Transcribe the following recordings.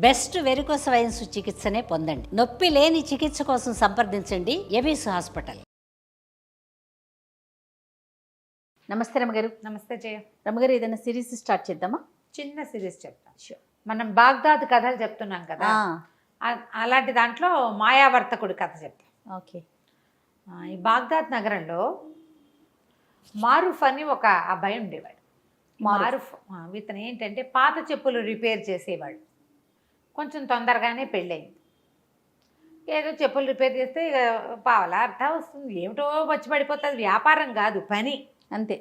Best varicose veins చికిత్సనే పొందండి. నొప్పి లేని చికిత్స కోసం సంప్రదించండి ఎబిస్ హాస్పిటల్. నమస్తే రమగారు. నమస్తే జయ. రమగారు, ఏదైనా సిరీస్ స్టార్ట్ చేద్దామా? చిన్న సిరీస్ చెప్తాను. మనం బాగ్దాద్ కథలు చెప్తున్నాం కదా, అలాంటి దాంట్లో మాయావర్తకుడి కథ చెప్తాం. ఓకే. ఈ బాగ్దాద్ నగరంలో మారూఫ్ అని ఒక అబ్బాయి ఉండేవాడు. మారూఫ్ ఇతను ఏంటంటే పాత చెప్పులు రిపేర్ చేసేవాడు. కొంచెం తొందరగానే పెళ్ళయింది. ఏదో చెప్పులు రిపేర్ చేస్తే ఇక పావలా అర్థం వస్తుంది, ఏమిటో వచ్చి పడిపోతుంది. వ్యాపారం కాదు, పని. అంతే.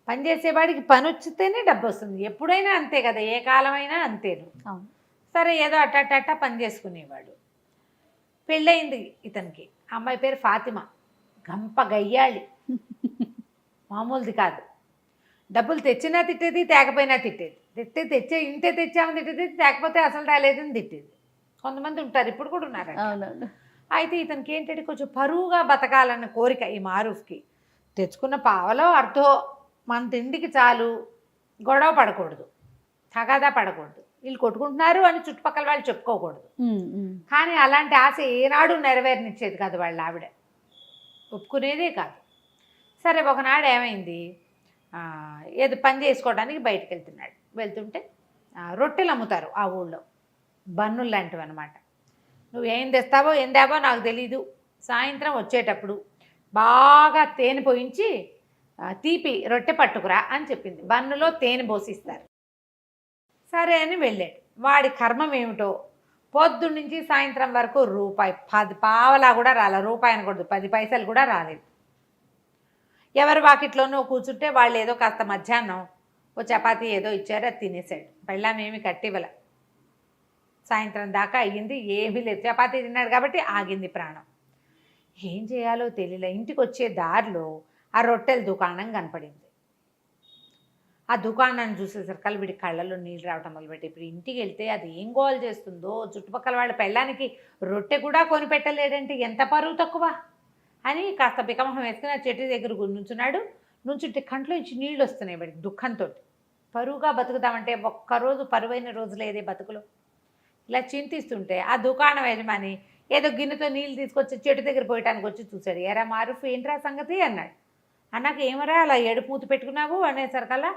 పని చేసేవాడికి పని వచ్చితేనే డబ్బు వస్తుంది. ఎప్పుడైనా అంతే కదా, ఏ కాలమైనా అంతేను. సరే, ఏదో అట్ట పని చేసుకునేవాడు. పెళ్ళయింది ఇతనికి. అమ్మాయి పేరు ఫాతిమా. గంప గయ్యాళి, మామూలుది కాదు. డబ్బులు తెచ్చినా తిట్టేది, తేకపోయినా తిట్టేది. ఇంతే తెచ్చామని తిట్టేది, తేకపోతే అసలు రాలేదని తిట్టేది. కొంతమంది ఉంటారు, ఇప్పుడు కూడా ఉన్నారు. అయితే ఇతనికి ఏంటంటే కొంచెం పరువుగా బతకాలన్న కోరిక ఈ మారూఫ్కి. తెచ్చుకున్న పావలో అర్థో మన తిండికి చాలు, గొడవ పడకూడదు, తగాదా పడకూడదు, వీళ్ళు కొట్టుకుంటున్నారు అని చుట్టుపక్కల వాళ్ళు చెప్పుకోకూడదు. కానీ అలాంటి ఆశ ఏనాడు నెరవేరనిచ్చేది కాదు వాళ్ళ ఆవిడ, ఒప్పుకునేదే కాదు. సరే, ఒకనాడు ఏమైంది, ఏదో పని చేసుకోవడానికి బయటకు వెళ్తుంటే రొట్టెలు అమ్ముతారు ఆ ఊళ్ళో, బన్నులు లాంటివి అనమాట. నువ్వు ఏం తెస్తావో ఏం తేవో నాకు తెలీదు, సాయంత్రం వచ్చేటప్పుడు బాగా తేనె పోయించి తీపి రొట్టె పట్టుకురా అని చెప్పింది. బన్నులో తేనె పోసిస్తారు. సరే అని వెళ్ళాడు. వాడి కర్మం ఏమిటో, పొద్దున్న నుంచి సాయంత్రం వరకు రూపాయి 10 పావలా కూడా రాలేదు. రూపాయి అనకూడదు, 10 పైసలు కూడా రాలేదు. ఎవరి వాకిట్లోనూ కూర్చుంటే వాళ్ళు ఏదో కాస్త మధ్యాహ్నం ఓ చపాతీ ఏదో ఇచ్చారు, అది తినేసాడు. పెళ్ళామేమి కట్టివ్వల. సాయంత్రం దాకా అయ్యింది, ఏమీ లేదు. చపాతీ తిన్నాడు కాబట్టి ఆగింది ప్రాణం. ఏం చేయాలో తెలియలే. ఇంటికి వచ్చే దారిలో ఆ రొట్టెల దుకాణం కనపడింది. ఆ దుకాణాన్ని చూసేసరికి వీడి కళ్ళల్లో నీళ్ళు రావటం మొదలుపెట్టి, ఇప్పుడు ఇంటికి వెళ్తే అది ఏం గోల్ చేస్తుందో, చుట్టుపక్కల వాళ్ళ పెళ్ళానికి రొట్టె కూడా కొనిపెట్టలేడంటే ఎంత పరువు తక్కువ అని కాస్త బికమహం వేసుకుని ఆ చెట్టు దగ్గర నుంచుంటే కంట్లో నుంచి నీళ్ళు వస్తున్నాయి వాడికి దుఃఖంతో. పరువుగా బతుకుదామంటే ఒక్కరోజు పరువైన రోజు లేదే బతుకులో. ఇలా చింతిస్తుంటే ఆ దుకాణం యజమాని ఏదో గిన్నెతో నీళ్ళు తీసుకొచ్చి చెట్టు దగ్గర పోయటానికి వచ్చి చూశాడు. ఎరా మారూఫ్, ఏంట్రా సంగతి అన్నాడు. అన్నాక ఏమరా అలా ఏడుపు మూతి పెట్టుకున్నావు అనేసరికల్లా,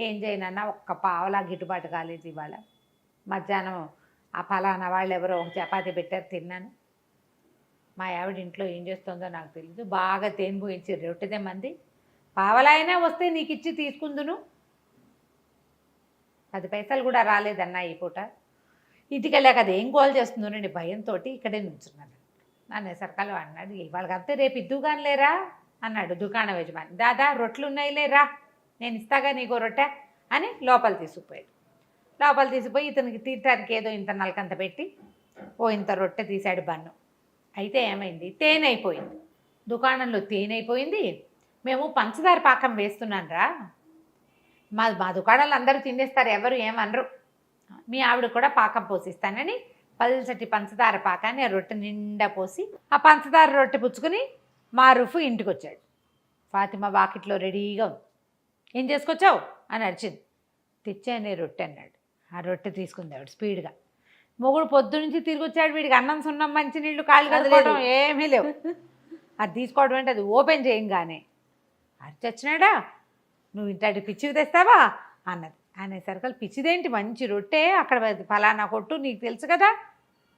ఏం చేయనన్నా, ఒక్క పావలా గిట్టుబాటు కాలేదు ఇవాళ. మధ్యాహ్నం ఆ ఫలానా వాళ్ళు ఎవరో ఒక చపాతీ పెట్టారు, తిన్నాను. మా ఆవిడ ఇంట్లో ఏం చేస్తుందో నాకు తెలియదు, బాగా తేనె పోయించి రొట్టెదే మంది, పావలా అయినా వస్తే నీకు ఇచ్చి తీసుకుందును, 10 పైసలు కూడా రాలేదన్నా ఈ పూట. ఇంటికి వెళ్ళాక అది ఏం గోల్ చేస్తుందోనండి భయంతో ఇక్కడే నుంచున్నాను అనేసరికల్లా అన్నాడు, వాళ్ళకంతే రేపు ఇద్దుగాని లేరా అన్నాడు దుకాణం యజమాని. దాదా రొట్టెలు ఉన్నాయి లేరా, నేను ఇస్తాగా నీకో రొట్టె అని లోపల తీసుకుపోయి ఇతనికి తీర్చడానికి ఏదో ఇంత నలకంత పెట్టి ఇంత రొట్టె తీశాడు బన్ను. అయితే ఏమైంది, తేనె అయిపోయింది దుకాణంలో. తేనె అయిపోయింది. మేము పంచదార పాకం వేస్తున్నాను రా, మా దుకాణాలు అందరూ తినేస్తారు, ఎవరు ఏమనరు, మీ ఆవిడ కూడా పాకం పోసిస్తానని పల్చటి పంచదార పాకాన్ని ఆ రొట్టె నిండా పోసి ఆ పంచదార రొట్టె పుచ్చుకుని మారూఫ్ ఇంటికి వచ్చాడు. ఫాతిమా వాకిట్లో రెడీగా ఉంది. ఏం చేసుకొచ్చావు అని అరిచింది. తెచ్చానే రొట్టె అన్నాడు. ఆ రొట్టె తీసుకుంది ఆవిడ స్పీడ్గా. మొగుడు పొద్దునుంచి తిరిగి వచ్చాడు, వీడికి అన్నం సున్నం మంచినీళ్ళు కాళ్ళు కడుకోవడం ఏమీ లేవు. అది తీసుకోవడం అంటే అది ఓపెన్ చేయంగానే అరిచొచ్చినాడా, నువ్వు ఇంటి పిచ్చివి తెస్తావా అన్నది. అనేసరికి పిచ్చిదేంటి, మంచి రొట్టె, అక్కడ ఫలానా కొట్టు, నీకు తెలుసు కదా,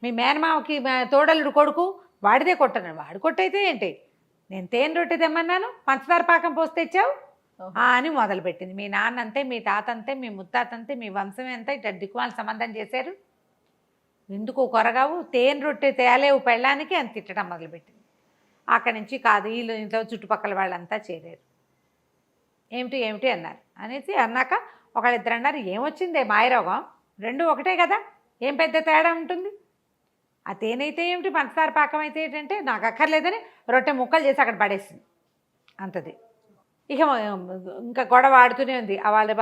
మీ మేనమామకి తోడలుడు కొడుకు వాడిదే కొట్టన్నాడు. వాడు కొట్టయితే ఏంటి, నేను తేనె రొట్టె తెమ్మన్నాను, పంచదార పాకం పోసి తెచ్చావు అని మొదలుపెట్టింది. మీ నాన్న అంతే, మీ తాత అంతే, మీ ముత్తాత అంతే, మీ వంశమే అంతా ఇట్లా దిక్కుమాల సంబంధం చేశారు, ఎందుకు కొరగావు, తేనె రొట్టె తేలేవు పెళ్ళానికి అని తిట్టడం మొదలుపెట్టింది. అక్కడి నుంచి కాదు, వీళ్ళు ఇంట్లో చుట్టుపక్కల వాళ్ళంతా చేరారు. ఏమిటి అన్నారు. అన్నాక ఒకళ్ళిద్దరు అన్నారు, ఏమొచ్చిందే మాయరోగం, రెండు ఒకటే కదా, ఏం పెద్ద తేడా ఉంటుంది, ఆ తేనె అయితే ఏమిటి, పంచదార పాకం అయితే ఏంటంటే నాకు అక్కర్లేదని రొట్టె ముక్కలు చేసి అక్కడ పడేసింది అంతది. ఇక ఇంకా గొడవ ఆడుతూనే ఉంది. వాళ్ళు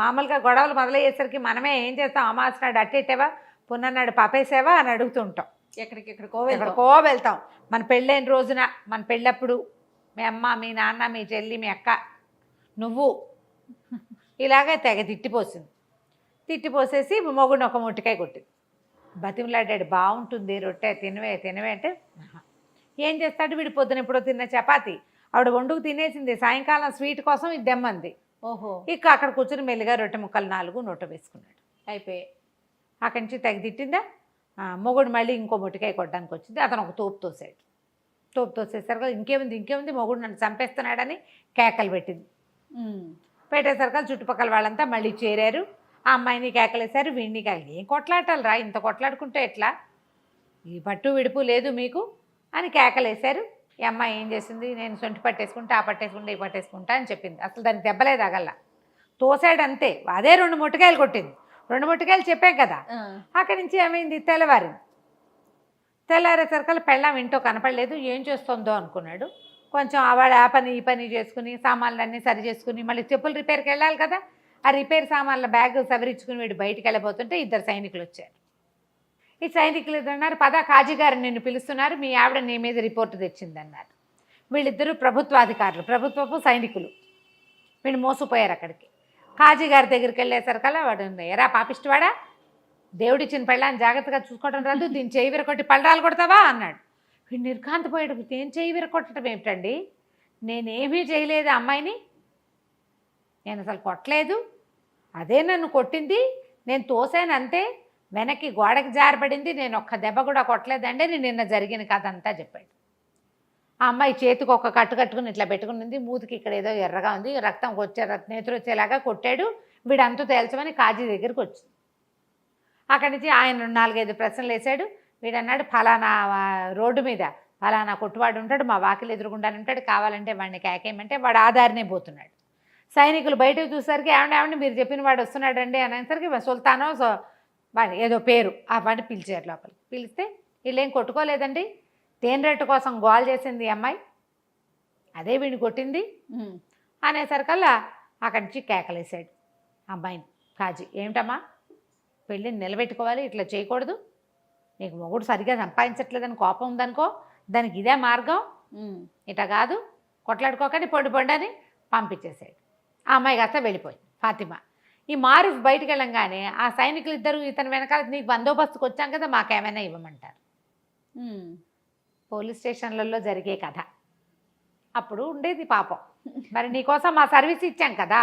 మామూలుగా గొడవలు మొదలయ్యేసరికి మనమే ఏం చేస్తాం, అమావాస్య నాడు అట్టేసావా, పున్నన్నాడు పాపేసావా అని అడుగుతుంటాం. ఎక్కడికో వెళ్తాం. మన పెళ్ళైన రోజున, మన పెళ్ళప్పుడు మీ అమ్మ, మీ నాన్న, మీ చెల్లి, మీ అక్క, నువ్వు ఇలాగే తెగ తిట్టిపోసేసి మొగుడిని ఒక ముట్టికాయ కొట్టింది. బతిమలాడాడు, బాగుంటుంది రొట్టె తినవే తినవే అంటే ఆహా. ఏం చేస్తాడు వీడు, పొద్దున ఎప్పుడో తిన్న చపాతి ఆవిడ వండుకు తినేసింది, సాయంకాలం స్వీట్ కోసం ఇది దెమ్మంది. ఓహో. ఇక అక్కడ కూర్చుని మెల్లిగా రొట్టె ముక్కలు 4 నోట వేసుకున్నాడు, అయిపోయి అక్కడి నుంచి తెగ తిట్టిందా. మొగుడు మళ్ళీ ఇంకో మొట్టికాయ కొట్టడానికి వచ్చింది, అతను ఒక తోపు తోసాడు. తోపు తోసేసరికి ఇంకేముంది మొగుడు నన్ను చంపేస్తున్నాడని కేకలు పెట్టింది. పెట్టేసరికి చుట్టుపక్కల వాళ్ళంతా మళ్ళీ చేరారు, ఆ అమ్మాయిని కేకలేశారు, వీడిని కేకలు. ఏం కొట్లాటాలు రా, ఇంత కొట్లాడుకుంటే ఎట్లా, ఈ పట్టు విడుపు లేదు మీకు అని కేకలేశారు. ఈ అమ్మాయి ఏం చేసింది, నేను సొంటి పట్టేసుకుంటా, ఆ పట్టేసుకుంటా, ఈ పట్టేసుకుంటా అని చెప్పింది. అసలు దానికి దెబ్బలే తగల్లా, తోసాడు అంతే. అదే 2 మొట్టికాయలు కొట్టింది, 2 మొట్టికాయలు చెప్పాం కదా. అక్కడి నుంచి ఏమైంది, తెల్లారేసరికల్లా పెళ్ళాం ఇంట్లో కనపడలేదు, ఏం చేస్తుందో అనుకున్నాడు. కొంచెం ఆవాడు ఆ పని ఈ పని చేసుకుని సామాన్లన్నీ సరి చేసుకుని మళ్ళీ చెప్పులు రిపేర్కి వెళ్ళాలి కదా. ఆ రిపేర్ సామాన్ల బ్యాగ్ సవరించుకుని వీడు బయటికి వెళ్ళబోతుంటే 2 సైనికులు వచ్చారు. ఈ సైనికులు అన్నారు, పద కాజీ గారు నిన్ను పిలుస్తున్నారు, మీ ఆవిడ నీ మీద రిపోర్టు తెచ్చిందన్నారు. వీళ్ళిద్దరూ ప్రభుత్వాధికారులు, ప్రభుత్వపు సైనికులు. వీళ్ళు మోసపోయారు అక్కడికి. కాజీ గారి దగ్గరికి వెళ్ళేసరికల్లా వాడు, ఎరా పాపిష్టివాడా, దేవుడిచ్చిన పెళ్ళాన్ని జాగ్రత్తగా చూసుకోవడం రాదు, దీన్ని చేయి విరకొట్టి పళ్ళరాలు కొడతావా అన్నాడు. వీడు నిర్ఘాంతపోయాడు, నేను చేయి విరకొట్టడం ఏమిటండి, నేనేమీ చేయలేదు అమ్మాయిని, నేను అసలు కొట్టలేదు, అదే నన్ను కొట్టింది, నేను తోసాను అంతే, వెనక్కి గోడకి జారబడింది, నేను ఒక్క దెబ్బ కూడా కొట్టలేదండి, నేను నిన్న జరిగిన కథ అంతా చెప్పాడు. ఆ అమ్మాయి చేతికి ఒక కట్టు కట్టుకుని ఇట్లా పెట్టుకునింది, మూతికి ఇక్కడ ఏదో ఎర్రగా ఉంది, రక్తం నేతులు వచ్చేలాగా కొట్టాడు, వీడంతా తేల్చమని కాజీ దగ్గరికి వచ్చింది. అక్కడి నుంచి ఆయన 4-5 ప్రశ్నలు వేశాడు. వీడన్నాడు, ఫలానా రోడ్డు మీద ఫలానా కొట్టువాడు ఉంటాడు, మా వాకిలు ఎదురుగుండానే ఉంటాడు, కావాలంటే వాడిని కేకేయమంటే వాడు ఆధారనే పోతున్నాడు. సైనికులు బయటకు చూసరికి ఏమండి మీరు చెప్పిన వాడు వస్తున్నాడండి అనేసరికి సుల్తానో వాడి ఏదో పేరు ఆ వాడిని పిలిచారు లోపలికి. పిలిస్తే వీళ్ళేం కొట్టుకోలేదండి, తేనెరెట్టు కోసం గోల్ చేసింది అమ్మాయి, అదే వీడిని కొట్టింది అనేసరికల్లా అక్కడి నుంచి కేకలేసాడు అమ్మాయిని కాజీ. ఏమిటమ్మా, పెళ్ళిని నిలబెట్టుకోవాలి, ఇట్లా చేయకూడదు, నీకు మొగుడు సరిగ్గా సంపాదించట్లేదని కోపం ఉందనుకో, దానికి ఇదే మార్గం, ఇట కాదు, కొట్లాడుకోకండి, పొండి అని పంపించేసాడు. ఆ అమ్మాయి కాస్త వెళ్ళిపోయింది ఫాతిమా. ఈ మారూఫ్ బయటికి వెళ్ళంగానే ఆ సైనికులు ఇద్దరు ఇతని వెనకాల, నీకు బందోబస్తుకు వచ్చాం కదా, మాకేమైనా ఇవ్వమంటారు. పోలీస్ స్టేషన్లలో జరిగే కథ అప్పుడు ఉండేది పాపం. మరి నీకోసం మా సర్వీస్ ఇచ్చాం కదా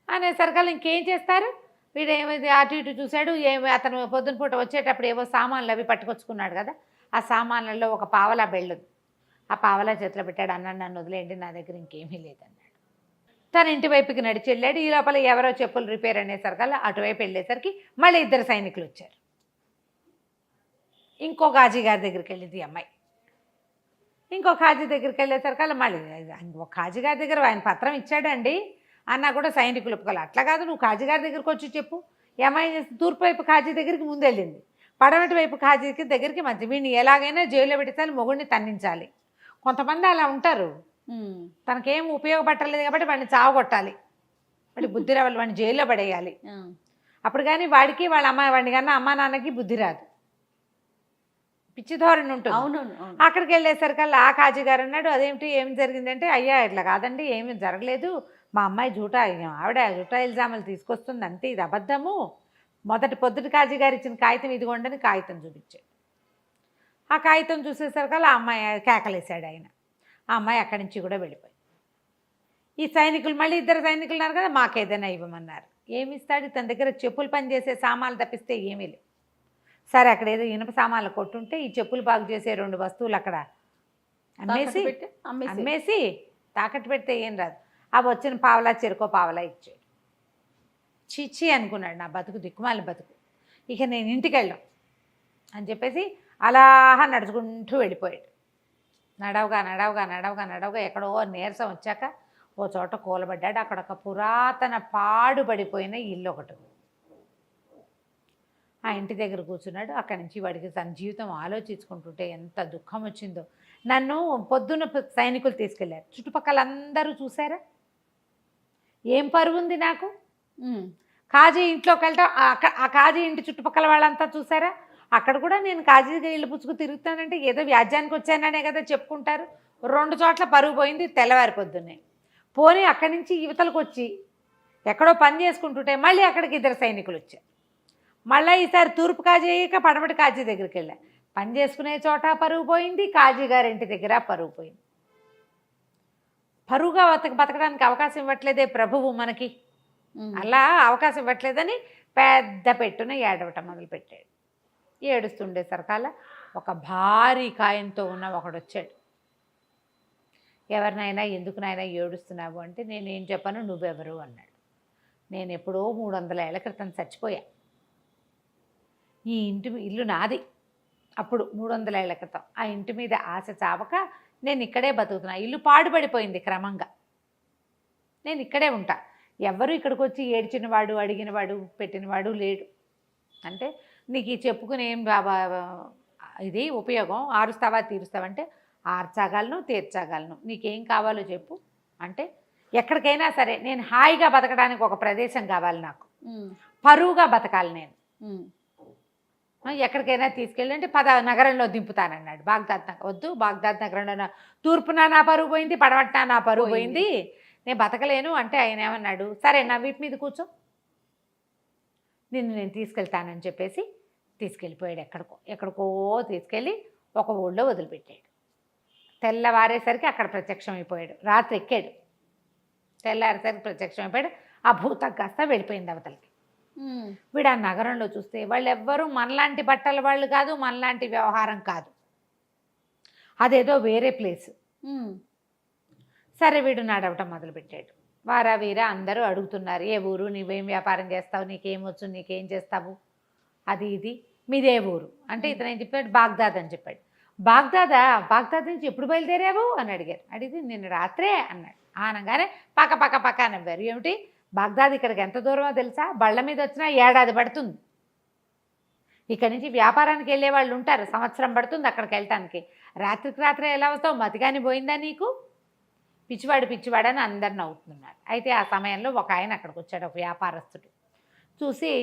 అనేసరికల్లా ఇంకేం చేస్తారు. వీడు ఏమైంది అటు ఇటు చూశాడు, అతను పొద్దున పూట వచ్చేటప్పుడు ఏవో సామాన్లు అవి పట్టుకొచ్చుకున్నాడు కదా, ఆ సామాన్లలో ఒక పావలా బెళ్ళుంది, ఆ పావలా చేతిలో పెట్టాడు. అన్నాడు, నన్ను వదిలేయండి, నా దగ్గర ఇంకేమీ లేదన్నాడు. తన ఇంటి వైపుకి నడిచి వెళ్ళాడు. ఈ లోపల ఎవరో చెప్పులు రిపేర్ అనేసరికల్లా అటువైపు వెళ్ళేసరికి మళ్ళీ 2 సైనికులు వచ్చారు. ఇంకో కాజీ గారి దగ్గరికి వెళ్ళింది ఈ అమ్మాయి. ఇంకో కాజీ దగ్గరికి వెళ్ళేసరికల్లా మళ్ళీ ఇంకో కాజీ గారి దగ్గర ఆయన పత్రం ఇచ్చాడండి అన్నా కూడా సైనికులు ఒప్పుకోవాలి. అట్లా కాదు, నువ్వు కాజీ గారి దగ్గరికి వచ్చి చెప్పు. ఈ అమ్మాయి తూర్పు వైపు కాజీ దగ్గరికి ముందు వెళ్ళింది, పడమటి వైపు కాజీకి దగ్గరికి మంచి, వీడిని ఎలాగైనా జైల్లో పెట్టాలి, మొగుడిని తన్నించాలి. కొంతమంది అలా ఉంటారు, తనకేం ఉపయోగపట్టలేదు కాబట్టి వాడిని చావగొట్టాలి, వాడి బుద్ధి రావాలి, వాడిని జైల్లో పడేయాలి. అప్పుడు కానీ వాడికి వాళ్ళ వాడిని కన్నా అమ్మా నాన్నకి బుద్ధి రాదు, పిచ్చి ధోరణి ఉంటుంది. అవునవును. అక్కడికి వెళ్ళేసరికల్లా ఆ కాజీ గారు అన్నాడు, అదేమిటి ఏం జరిగిందంటే, అయ్యా ఇట్లా కాదండి, ఏమీ జరగలేదు, మా అమ్మాయి ఆవిడ జూటా ఇల్జాములు తీసుకొస్తుంది అంతే, ఇది అబద్ధము. పొద్దుటి కాజీ గారు ఇచ్చిన కాగితం ఇదిగోండని కాగితం చూపించాడు. ఆ కాగితం చూసేసరికల్లా ఆ అమ్మాయి కేకలేశాడు ఆయన. ఆ అమ్మాయి అక్కడి నుంచి కూడా వెళ్ళిపోయి. ఈ సైనికులు మళ్ళీ 2 సైనికులు ఉన్నారు కదా, మాకేదైనా ఇవ్వమన్నారు. ఏమి ఇస్తాడు, తన దగ్గర చెప్పులు పని చేసే సామాన్లు తప్పిస్తే ఏమీ లేవు. సరే అక్కడ ఏదో ఇనుప సామాన్లు కొట్టుంటే ఈ చెప్పులు బాగు చేసే 2 వస్తువులు అక్కడ అమ్మేసి తాకట్టు పెడితే ఏం రాదు. అవి వచ్చిన పావలా చెరుకో పావలా ఇచ్చాడు. చిచ్చి అనుకున్నాడు, నా బతుకు దిక్కుమాలి బతుకు, ఇక నేను ఇంటికి వెళ్ళాం అని చెప్పేసి అలా నడుచుకుంటూ వెళ్ళిపోయాడు. నడవగా ఎక్కడో నీరసం వచ్చాక ఓ చోట కూలబడ్డాడు. అక్కడ ఒక పురాతన పాడుపడిపోయిన ఇల్లు ఒకటి, ఆ ఇంటి దగ్గర కూర్చున్నాడు. అక్కడి నుంచి వాడికి తన జీవితం ఆలోచించుకుంటుంటే ఎంత దుఃఖం వచ్చిందో. నన్ను పొద్దున్న సైనికులు తీసుకెళ్లారు, చుట్టుపక్కల అందరూ చూసారా, ఏం పరువు ఉంది నాకు. కాజీ ఇంట్లోకి వెళ్తా, ఆ కాజీ ఇంటి చుట్టుపక్కల వాళ్ళంతా చూసారా, అక్కడ కూడా నేను కాజీగా ఇల్లు పుచ్చుకు తిరుగుతానంటే ఏదో వ్యాజ్యానికి వచ్చాననే కదా చెప్పుకుంటారు. 2 చోట్ల పరుగు పోయింది తెల్లవారి పొద్దున్నే. పోనీ అక్కడి నుంచి యువతలకు వచ్చి ఎక్కడో పని చేసుకుంటుంటే మళ్ళీ అక్కడికి 2 సైనికులు వచ్చారు. మళ్ళీ ఈసారి తూర్పు కాజీ అయ్యాక పడమటి కాజీ దగ్గరికి వెళ్ళా. పని చేసుకునే చోట పరువు పోయింది, కాజీ గారింటి దగ్గర పరువు పోయింది. పరువుగా బతకడానికి అవకాశం ఇవ్వట్లేదే ప్రభువు మనకి, అలా అవకాశం ఇవ్వట్లేదని పెద్ద పెట్టున ఏడవటం మొదలుపెట్టాడు. ఏడుస్తుండేసరికల్లా ఒక భారీ కాయంతో ఉన్న ఒకడు వచ్చాడు. ఎవరినైనా ఎందుకునైనా ఏడుస్తున్నావు అంటే నేనేం చెప్పను, నువ్వెవరు అన్నాడు. నేను ఎప్పుడో 300 ఏళ్ల క్రితం చచ్చిపోయా. ఈ ఇల్లు నాది అప్పుడు 300 ఏళ్ల క్రితం. ఆ ఇంటి మీద ఆశ చావక నేను ఇక్కడే బతుకుతున్నా. ఇల్లు పాడుపడిపోయింది క్రమంగా, నేను ఇక్కడే ఉంటా. ఎవరు ఇక్కడికి వచ్చి ఏడ్చినవాడు, అడిగినవాడు, పెట్టినవాడు లేడు. అంటే నీకు ఈ చెప్పుకుని ఏం ఇది ఉపయోగం, ఆరుస్తావా తీరుస్తావంటే ఆర్చగలను, తీర్చగలను, నీకేం కావాలో చెప్పు అంటే ఎక్కడికైనా సరే నేను హాయిగా బతకడానికి ఒక ప్రదేశం కావాలి, నాకు పరువుగా బతకాలి, నేను ఎక్కడికైనా తీసుకెళ్ళి అంటే నగరంలో దింపుతానన్నాడు. బాగ్దాద్ నగరం వద్దు, బాగ్దాద్ నగరంలో తూర్పున నా పరువు పోయింది, పడమట్న నా పరువు పోయింది, నేను బతకలేను అంటే ఆయన ఏమన్నాడు, సరే నా వీపు మీద కూర్చో, నిన్ను నేను తీసుకెళ్తానని చెప్పేసి తీసుకెళ్ళిపోయాడు. ఎక్కడికో తీసుకెళ్ళి ఒక ఊళ్ళో వదిలిపెట్టాడు. తెల్లవారేసరికి అక్కడ ప్రత్యక్షం అయిపోయాడు. రాత్రి ఎక్కాడు, తెల్లారేసరికి ప్రత్యక్షం అయిపోయాడు. ఆ భూతం కాస్త వెళ్ళిపోయింది అవతలకి. వీడు ఆ నగరంలో చూస్తే వాళ్ళు ఎవ్వరూ మనలాంటి బట్టల వాళ్ళు కాదు, మనలాంటి వ్యవహారం కాదు, అదేదో వేరే ప్లేస్. సరే వీడు నడవటం మొదలుపెట్టాడు. వారా వీరా అందరూ అడుగుతున్నారు, ఏ ఊరు, నువ్వేం వ్యాపారం చేస్తావు, నీకేమొచ్చు, నీకేం చేస్తావు, అది ఇది, మీదే ఊరు అంటే ఇతను ఏం చెప్పాడు, బాగ్దాద్ అని చెప్పాడు. బాగ్దాద్ నుంచి ఎప్పుడు బయలుదేరావు అని అడిగారు. అడిగితే నిన్న రాత్రే అన్నాడు. అనగానే పక్క నవ్వారు. ఏమిటి బాగ్దాద్ ఇక్కడికి ఎంత దూరమో తెలుసా, బళ్ళ మీద వచ్చినా ఏడాది పడుతుంది. ఇక్కడి నుంచి వ్యాపారానికి వెళ్ళే వాళ్ళు ఉంటారు, సంవత్సరం పడుతుంది అక్కడికి వెళ్ళటానికి. రాత్రికి రాత్రే ఎలా వస్తావు, మతిగాని పోయిందా నీకు, పిచ్చివాడని అందరు నవ్వుతున్నారు. అయితే ఆ సమయంలో ఒక ఆయన అక్కడికి వచ్చాడు, ఒక వ్యాపారస్తుడు. చూసి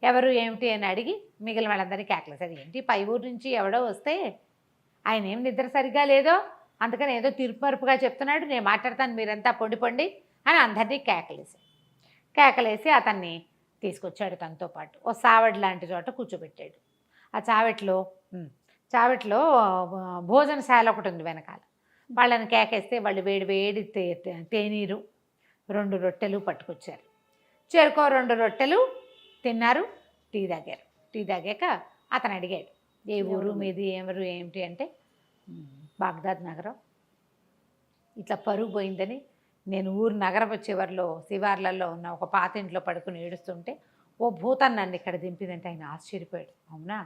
ఎవరు ఏమిటి అని అడిగి మిగిలిన వాళ్ళందరినీ కేకలేసాడు. ఏంటి పై ఊరు నుంచి ఎవడో వస్తే ఆయన ఏం నిద్ర సరిగ్గా లేదో, అందుకని ఏదో తీర్పుమరుపుగా చెప్తున్నాడు, నేను మాట్లాడతాను, మీరంతా పొండి అని అందరినీ కేకలేసి అతన్ని తీసుకొచ్చాడు. తనతో పాటు ఓ సావడి లాంటి చోట కూర్చోబెట్టాడు. ఆ చావట్లో భోజనశాల ఒకటి ఉంది వెనకాల. వాళ్ళని కేకేస్తే వాళ్ళు వేడి తేనీరు 2 రొట్టెలు పట్టుకొచ్చారు. చేరుకో 2 రొట్టెలు తిన్నారు, టీ తాగారు. టీ తాగాక అతను అడిగాడు, ఏ ఊరు మీది, ఎవరు ఏమిటి అంటే బాగ్దాద్ నగరం, ఇట్లా పరుగు పోయిందని నేను ఊరు నగరపు చివరిలో శివార్లలో ఉన్న ఒక పాత ఇంట్లో పడుకుని ఏడుస్తుంటే ఓ భూతం నన్ను ఇక్కడ దింపిందంటే ఆయన ఆశ్చర్యపోయాడు. అవునా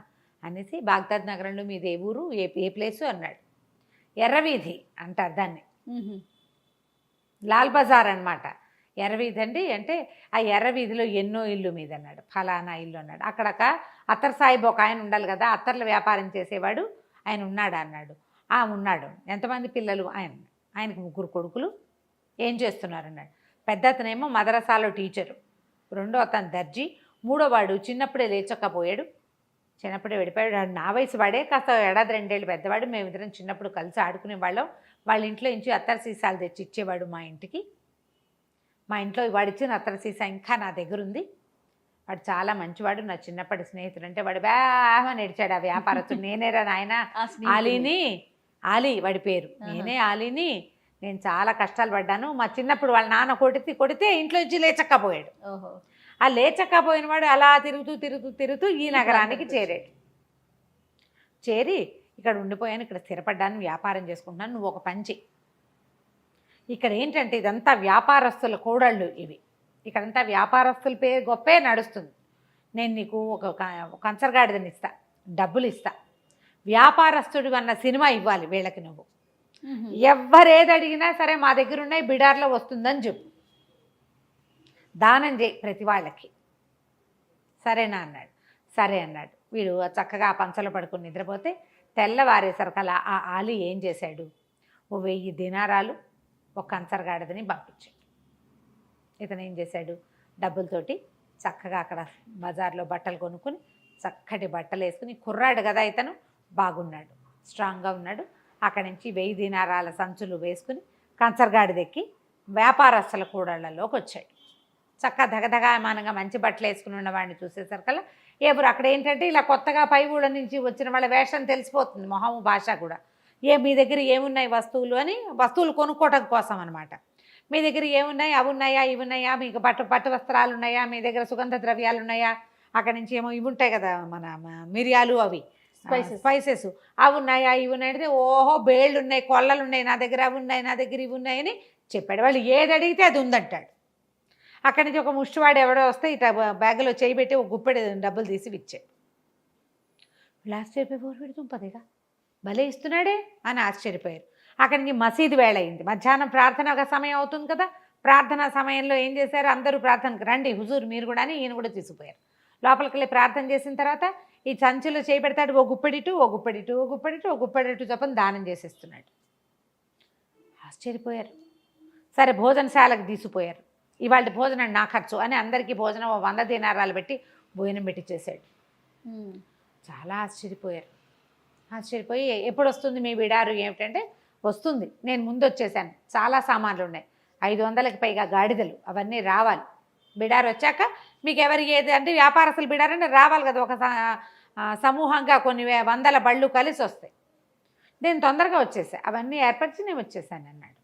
అనేసి బాగ్దాద్ నగరంలో మీది ఏ ఊరు, ఏ ప్లేసు అన్నాడు. ఎర్రవీధి అంటారు దాన్ని, లాల్ బజార్ అనమాట. ఎర్రవీధి అండి అంటే ఆ ఎర్రవీధిలో ఎన్నో ఇల్లు మీద అన్నాడు, ఫలానా ఇల్లు అన్నాడు. అక్కడక అత్తర్ సాహిబ్ ఒక ఆయన ఉండాలి కదా, అత్తర్ల వ్యాపారం చేసేవాడు ఆయన ఉన్నాడా అన్నాడు. ఉన్నాడు. ఎంతమంది పిల్లలు, ఆయనకు 3 కొడుకులు, ఏం చేస్తున్నారు అన్నాడు. పెద్ద అతనేమో మదరసాలో టీచరు, రెండో అతను దర్జీ, మూడో వాడు చిన్నప్పుడే లేచకపోయాడు, చిన్నప్పుడే వెళ్ళిపోయాడు. నా వయసు వాడే, కాస్త 1-2 ఏళ్ళు పెద్దవాడు. మేమిద్దరం చిన్నప్పుడు కలిసి ఆడుకునే వాళ్ళం. వాళ్ళ ఇంట్లో నుంచి అత్తర్ సీసాలు తెచ్చి ఇచ్చేవాడు మా ఇంటికి. మా ఇంట్లో వాడిచ్చిన అత్తర్ సీసా ఇంకా నా దగ్గర ఉంది. వాడు చాలా మంచివాడు, నా చిన్నప్పటి స్నేహితుడు. అంటే వాడు బాగా నడిచాడు ఆ వ్యాపారస్తుడు. నేనేరా నాయన ఆలీ వాడి పేరు, నేనే ఆలీని. నేను చాలా కష్టాలు పడ్డాను. మా చిన్నప్పుడు వాళ్ళ నాన్న కొడితే ఇంట్లో నుంచి లేచక్కపోయాడు. ఆ లేచక్కపోయిన వాడు అలా తిరుగుతూ ఈ నగరానికి చేరి ఇక్కడ ఉండిపోయాను, ఇక్కడ స్థిరపడ్డాను, వ్యాపారం చేసుకుంటున్నాను, నువ్వు ఒక పంచి. ఇక్కడ ఏంటంటే ఇదంతా వ్యాపారస్తుల కోడళ్ళు ఇవి, ఇక్కడంతా వ్యాపారస్తుల పేరు గొప్పే నడుస్తుంది. నేను నీకు ఒక కంచరగాడిదని ఇస్తా, డబ్బులు ఇస్తా, వ్యాపారస్తుడు అన్న సినిమా ఇవ్వాలి వీళ్ళకి. నువ్వు ఎవరేది అడిగినా సరే మా దగ్గర ఉన్నాయి, బిడార్లో వస్తుందని చెప్పు, దానం చేయి ప్రతి వాళ్ళకి, సరేనా అన్నాడు. సరే అన్నాడు. వీడు చక్కగా ఆ పంచలో పడుకుని నిద్రపోతే తెల్లవారేసరికలా ఆ ఆలీ ఏం చేశాడు, ఓ 1000 దినారాలు ఒక కంచరగాడిదని పంపించాడు. ఇతను ఏం చేశాడు, డబ్బులతోటి చక్కగా అక్కడ బజార్లో బట్టలు కొనుక్కుని చక్కటి బట్టలు వేసుకుని, కుర్రాడు కదా ఇతను, బాగున్నాడు, స్ట్రాంగ్గా ఉన్నాడు. అక్కడి నుంచి 1000 దినారాల సంచులు వేసుకుని కంచరగాడిదెక్కి వ్యాపారస్తుల కూడళ్లలోకి వచ్చాడు. చక్కగా దగదగామానంగా మంచి బట్టలు వేసుకుని ఉన్నవాడిని చూసేసరికల్లా ఎవరు అక్కడ ఏంటంటే ఇలా కొత్తగా పై ఊళ్ళ నుంచి వచ్చిన వాళ్ళ వేషం తెలిసిపోతుంది, మొహం భాష కూడా. మీ దగ్గర ఏమున్నాయి వస్తువులు అని, వస్తువులు కొనుక్కోవటం కోసం అనమాట. మీ దగ్గర ఏమున్నాయి, అవి ఉన్నాయా, ఇవి ఉన్నాయా, మీకు పట్టు వస్త్రాలు ఉన్నాయా, మీ దగ్గర సుగంధ ద్రవ్యాలు ఉన్నాయా, అక్కడి నుంచి ఏమో ఇవి ఉంటాయి కదా మన మిరియాలు, అవి స్పైసెస్ అవి ఉన్నాయా, ఇవి ఉన్నాయి అంటే ఓహో బేళ్ళు ఉన్నాయి, కొల్లలు ఉన్నాయి నా దగ్గర, అవి ఉన్నాయి నా దగ్గర, ఇవి ఉన్నాయని చెప్పాడు. వాళ్ళు ఏది అడిగితే అది ఉందంటాడు. అక్కడి నుంచి ఒక ముష్టివాడు ఎవడో వస్తే ఇట్లా బ్యాగులో చేయి పెట్టి ఒక గుప్పెడు డబ్బులు తీసి ఇచ్చాడు. వీళ్ళు ఆశ్చర్యపోయి వీడు తుంపదేగా భలే ఇస్తున్నాడే అని ఆశ్చర్యపోయారు. అక్కడి నుంచి మసీదు వేళ అయింది, మధ్యాహ్నం ప్రార్థన ఒక సమయం అవుతుంది కదా. ప్రార్థనా సమయంలో ఏం చేశారు, అందరూ ప్రార్థనకు రండి హుజూర్ మీరు కూడా అని ఈయన కూడా తీసుకుపోయారు. లోపలికి వెళ్ళి ప్రార్థన చేసిన తర్వాత ఈ సంచిలో చేయి పెడతాడు, ఓ గుప్పెడిటు ఓ గుప్పెడిటు ఓ గుప్పెడిటు ఓ గుప్పెడిటు చెప్పని దానం చేసేస్తున్నాడు. ఆశ్చర్యపోయారు. సరే భోజనశాలకు తీసుకుపోయారు. ఇవాళ భోజనం నా ఖర్చు అని అందరికీ భోజనం 100 దీనారాలు పెట్టి భోజనం పెట్టి చేశాడు. చాలా ఆశ్చర్యపోయారు. ఆశ్చర్యపోయి ఎప్పుడు వస్తుంది మీ బిడారు ఏమిటంటే, వస్తుంది, నేను ముందు వచ్చేసాను, చాలా సామాన్లు ఉన్నాయి, 500కి పైగా గాడిదలు, అవన్నీ రావాలి. బిడారు వచ్చాక మీకు ఎవరికి ఏది అంటే వ్యాపారస్తులు బిడారంటే రావాలి కదా, ఒక సమూహంగా కొన్ని వందల బళ్ళు కలిసి వస్తాయి. నేను తొందరగా వచ్చేసాను, అవన్నీ ఏర్పరిచి నేను వచ్చేసాను అన్నాడు.